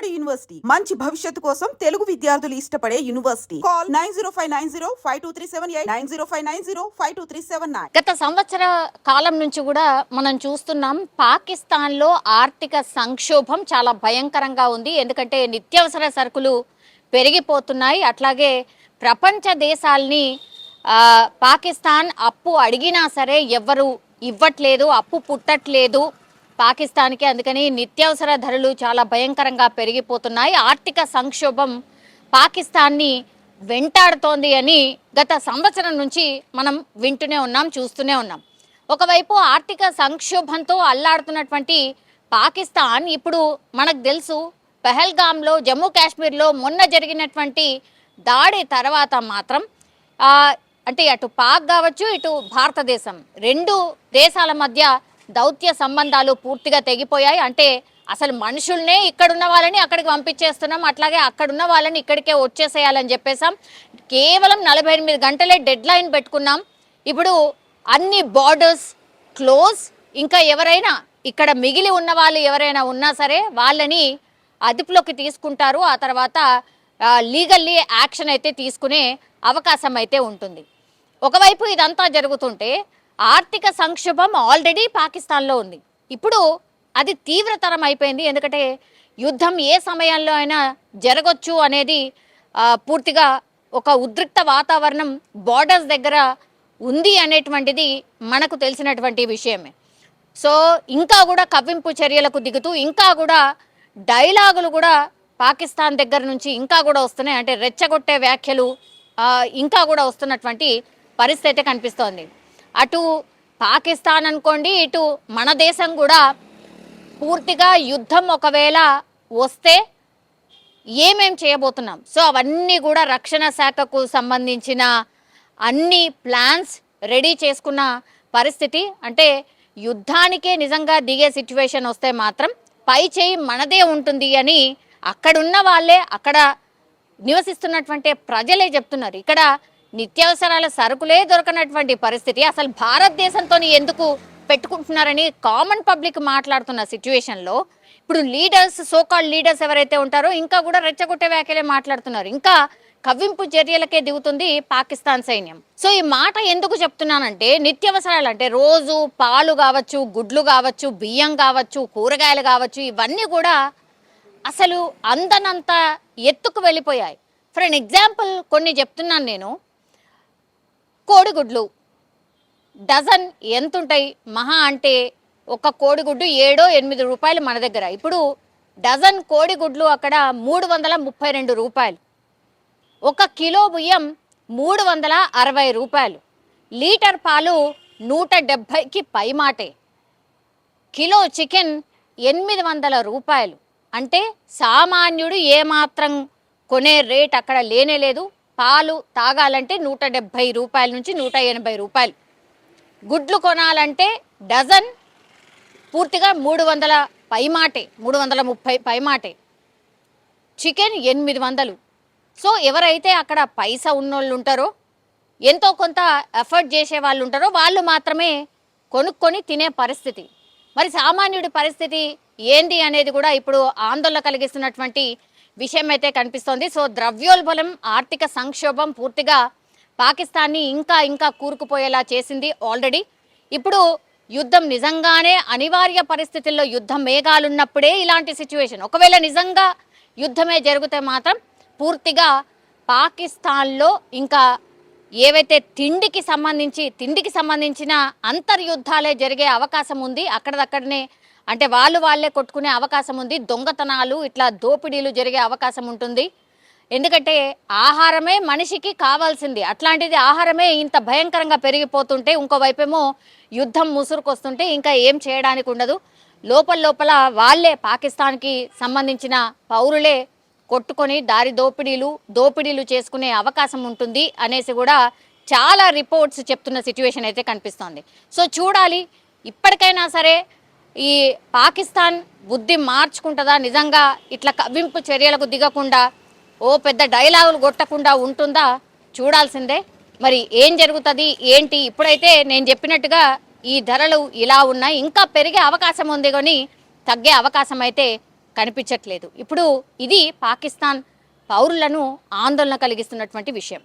Vijayawada university మంచి భవిష్యత్తు కోసం తెలుగు విద్యార్థులు ఇష్టపడే యూనివర్సిటీ. కాల్ 9059052378 9059052379. గత సంవత్సర కాలం నుంచి కూడా మనం చూస్తున్నాం పాకిస్తాన్ లో ఆర్థిక సంక్షోభం చాలా భయంకరంగా ఉంది. ఎందుకంటే నిత్యావసర సరుకులు పెరిగిపోతున్నాయి. అట్లాగే ప్రపంచ దేశాల్ని పాకిస్తాన్ అప్పు అడిగినా సరే ఎవరు ఇవ్వట్లేదు, అప్పు పుట్టట్లేదు పాకిస్తాన్కి. అందుకని నిత్యావసర ధరలు చాలా భయంకరంగా పెరిగిపోతున్నాయి. ఆర్థిక సంక్షోభం పాకిస్తాన్ని వెంటాడుతోంది అని గత సంవత్సరం నుంచి మనం వింటూనే ఉన్నాం, చూస్తూనే ఉన్నాం. ఒకవైపు ఆర్థిక సంక్షోభంతో అల్లాడుతున్నటువంటి పాకిస్తాన్ ఇప్పుడు మనకు తెలుసు పెహల్గాంలో జమ్మూ కాశ్మీర్లో మొన్న జరిగినటువంటి దాడి తర్వాత మాత్రం అంటే అటు పాక్ కావచ్చు ఇటు భారతదేశం రెండు దేశాల మధ్య దౌత్య సంబంధాలు పూర్తిగా తెగిపోయాయి. అంటే అసలు మనుషుల్నే ఇక్కడున్న వాళ్ళని అక్కడికి పంపించేస్తున్నాం, అట్లాగే అక్కడున్న వాళ్ళని ఇక్కడికే వచ్చేసేయాలని చెప్పేసాం. కేవలం 48 గంటలే డెడ్ లైన్ పెట్టుకున్నాం. ఇప్పుడు అన్ని బార్డర్స్ క్లోజ్. ఇంకా ఎవరైనా ఇక్కడ మిగిలి ఉన్న వాళ్ళు ఎవరైనా ఉన్నా సరే వాళ్ళని అదుపులోకి తీసుకుంటారు. ఆ తర్వాత లీగల్లీ యాక్షన్ అయితే తీసుకునే అవకాశం అయితే ఉంటుంది. ఒకవైపు ఇదంతా జరుగుతుంటే ఆర్థిక సంక్షోభం ఆల్రెడీ పాకిస్తాన్లో ఉంది. ఇప్పుడు అది తీవ్రతరం అయిపోయింది. ఎందుకంటే యుద్ధం ఏ సమయంలో అయినా జరగొచ్చు అనేది పూర్తిగా ఒక ఉద్రిక్త వాతావరణం బార్డర్స్ దగ్గర ఉంది అనేటువంటిది మనకు తెలిసినటువంటి విషయమే. సో ఇంకా కూడా కవ్వింపు చర్యలకు దిగుతూ ఇంకా కూడా డైలాగులు కూడా పాకిస్తాన్ దగ్గర నుంచి ఇంకా కూడా వస్తున్నాయి. అంటే రెచ్చగొట్టే వ్యాఖ్యలు ఇంకా కూడా వస్తున్నటువంటి పరిస్థితి కనిపిస్తోంది. అటు పాకిస్తాన్ అనుకోండి, ఇటు మన దేశం కూడా పూర్తిగా యుద్ధం ఒకవేళ వస్తే ఏమేం చేయబోతున్నాం, సో అవన్నీ కూడా రక్షణ శాఖకు సంబంధించిన అన్ని ప్లాన్స్ రెడీ చేసుకున్న పరిస్థితి. అంటే యుద్ధానికే నిజంగా దిగే సిచ్యువేషన్ వస్తే మాత్రం పై చేయి మనదే ఉంటుంది అని అక్కడున్న వాళ్ళే, అక్కడ నివసిస్తున్నటువంటి ప్రజలే చెప్తున్నారు. ఇక్కడ నిత్యావసరాల సరుకులే దొరకనటువంటి పరిస్థితి, అసలు భారతదేశంతో ఎందుకు పెట్టుకుంటున్నారని కామన్ పబ్లిక్ మాట్లాడుతున్న సిచ్యువేషన్లో ఇప్పుడు లీడర్స్, సోకాల్డ్ లీడర్స్ ఎవరైతే ఉంటారో ఇంకా కూడా రెచ్చగొట్టే వ్యాఖ్యలే మాట్లాడుతున్నారు. ఇంకా కవ్వింపు చర్యలకే దిగుతుంది పాకిస్తాన్ సైన్యం. సో ఈ మాట ఎందుకు చెప్తున్నానంటే నిత్యావసరాలు అంటే రోజు పాలు కావచ్చు, గుడ్లు కావచ్చు, బియ్యం కావచ్చు, కూరగాయలు కావచ్చు, ఇవన్నీ కూడా అసలు అందనంత ఎత్తుకు వెళ్ళిపోయాయి. ఫర్ ఎన్ ఎగ్జాంపుల్ కొన్ని చెప్తున్నాను నేను. కోడిగుడ్లు డజన్ ఎంత ఉంటాయి? మహా అంటే ఒక కోడిగుడ్డు 7-8 రూపాయలు మన దగ్గర. ఇప్పుడు డజన్ కోడిగుడ్లు అక్కడ 332 రూపాయలు. 1 కిలో బియ్యం 360 రూపాయలు. లీటర్ పాలు 170కి పైమాటే. కిలో చికెన్ 800 రూపాయలు. అంటే సామాన్యుడు ఏమాత్రం కొనే రేట్ అక్కడ లేనే లేదు. పాలు తాగాలంటే 170 రూపాయల నుంచి 180 రూపాయలు. గుడ్లు కొనాలంటే డజన్ పూర్తిగా 300 పైమాటే, 330 పైమాటే. చికెన్ 800. సో ఎవరైతే అక్కడ పైసా ఉన్నోళ్ళు ఉంటారో, ఎంతో కొంత ఎఫర్ట్ చేసే వాళ్ళు ఉంటారో వాళ్ళు మాత్రమే కొనుక్కొని తినే పరిస్థితి. మరి సామాన్యుడి పరిస్థితి ఏంది అనేది కూడా ఇప్పుడు ఆందోళన కలిగిస్తున్నటువంటి విషయం అయితే కనిపిస్తోంది. సో ద్రవ్యోల్బణం, ఆర్థిక సంక్షోభం పూర్తిగా పాకిస్తాన్ని ఇంకా ఇంకా కూరుకుపోయేలా చేసింది ఆల్రెడీ. ఇప్పుడు యుద్ధం నిజంగానే అనివార్య పరిస్థితుల్లో యుద్ధం మేఘాలున్నప్పుడే ఇలాంటి సిచ్యువేషన్. ఒకవేళ నిజంగా యుద్ధమే జరిగితే మాత్రం పూర్తిగా పాకిస్తాన్లో ఇంకా ఏవైతే తిండికి సంబంధించిన అంతర్యుద్ధాలే జరిగే అవకాశం ఉంది. అక్కడనే అంటే వాళ్ళే కొట్టుకునే అవకాశం ఉంది. దొంగతనాలు, ఇట్లా దోపిడీలు జరిగే అవకాశం ఉంటుంది. ఎందుకంటే ఆహారమే మనిషికి కావాల్సింది. అట్లాంటిది ఆహారమే ఇంత భయంకరంగా పెరిగిపోతుంటే, ఇంకోవైపేమో యుద్ధం ముసురుకొస్తుంటే ఇంకా ఏం చేయడానికి ఉండదు. లోపల వాళ్ళే పాకిస్తాన్కి సంబంధించిన పౌరులే కొట్టుకొని దారి దోపిడీలు చేసుకునే అవకాశం ఉంటుంది అనేసి కూడా చాలా రిపోర్ట్స్ చెప్తున్న సిచ్యువేషన్ అయితే కనిపిస్తోంది. సో చూడాలి, ఇప్పటికైనా సరే ఈ పాకిస్తాన్ బుద్ధి మార్చుకుంటుందా, నిజంగా ఇట్లా కవ్వింపు చర్యలకు దిగకుండా పెద్ద డైలాగులు కొట్టకుండా ఉంటుందా చూడాల్సిందే. మరి ఏం జరుగుతుంది ఏంటి? ఇప్పుడైతే నేను చెప్పినట్టుగా ఈ ధరలు ఇలా ఉన్నాయి, ఇంకా పెరిగే అవకాశం ఉంది కానీ తగ్గే అవకాశం అయితే కనిపించట్లేదు. ఇప్పుడు ఇది పాకిస్తాన్ పౌరులను ఆందోళన కలిగిస్తున్నటువంటి విషయం.